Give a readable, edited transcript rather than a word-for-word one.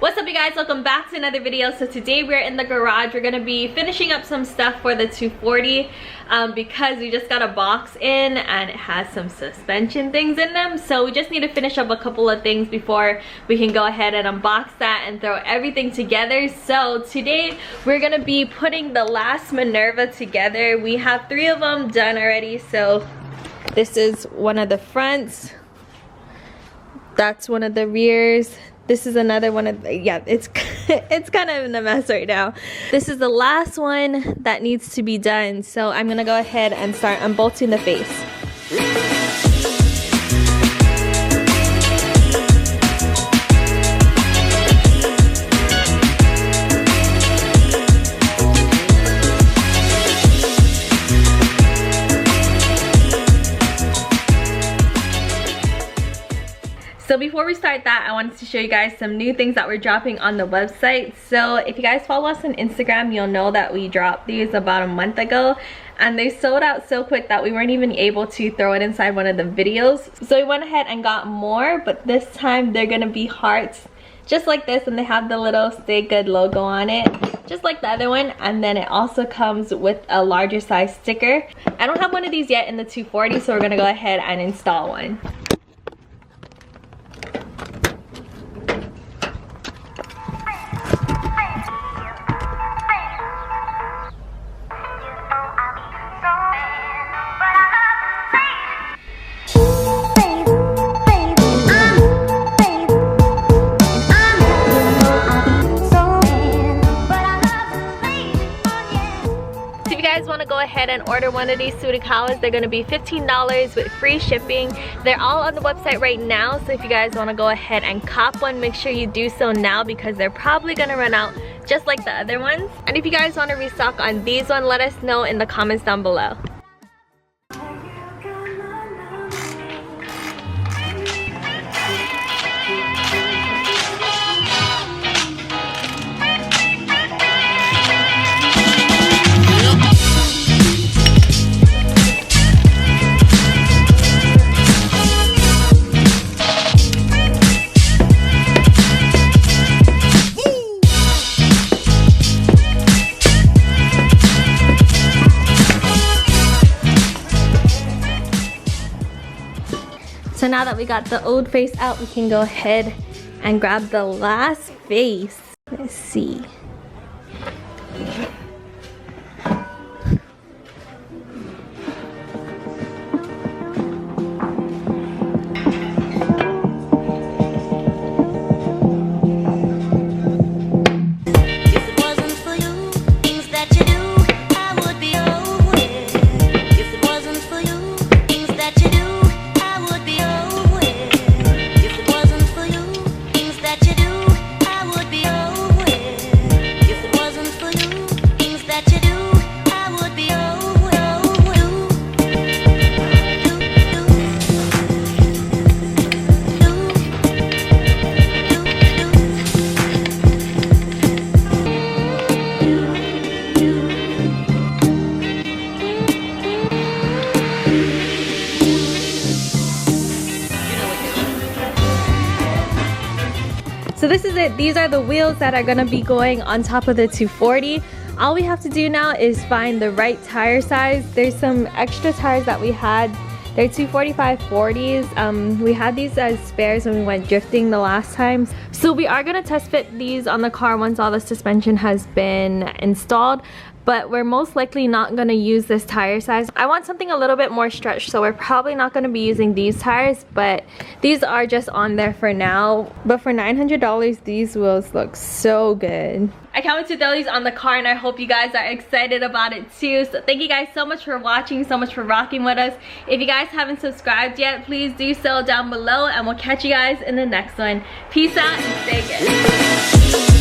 What's up, you guys? Welcome back to another video. So today we're in the garage. We're gonna be finishing up some stuff for the 240 because we just got a box in and it has some suspension things in them. So we just need to finish up a couple of things before we can go ahead and unbox that and throw everything together. So today we're gonna be putting the last Minerva together. We have 3 of them done already. So this is one of the fronts, that's one of the rears, this is another one of the, yeah, it's it's kind of in a mess right now. This is the last one that needs to be done, so I'm gonna go ahead and start unbolting the face. So before we start that, I wanted to show you guys some new things that we're dropping on the website. So if you guys follow us on Instagram, you'll know that we dropped these about a month ago and they sold out so quick that we weren't even able to throw it inside one of the videos. So we went ahead and got more, but this time they're gonna be hearts just like this, and they have the little Stay Good logo on it just like the other one, and then it also comes with a larger size sticker. I don't have one of these yet in the 240, so we're gonna go ahead and install one. Want to go ahead and order one of these Surikawas, they're going to be $15 with free shipping. They're all on the website right now, so if you guys want to go ahead and cop one, make sure you do so now because they're probably going to run out just like the other ones. And if you guys want to restock on these ones, let us know in the comments down below. So now that we got the old face out, we can go ahead and grab the last face. Let's see. So this is it. These are the wheels that are gonna be going on top of the 240. All we have to do now is find the right tire size. There's some extra tires that we had. They're 245/40s. We had these as spares when we went drifting the last time. So we are gonna test fit these on the car once all the suspension has been installed. But we're most likely not going to use this tire size. I want something a little bit more stretched, so we're probably not going to be using these tires, but these are just on there for now. But for $900, these wheels look so good. I can't wait to throw these on the car, and I hope you guys are excited about it too. So thank you guys so much for watching, so much for rocking with us. If you guys haven't subscribed yet, please do so down below, and we'll catch you guys in the next one. Peace out and stay good.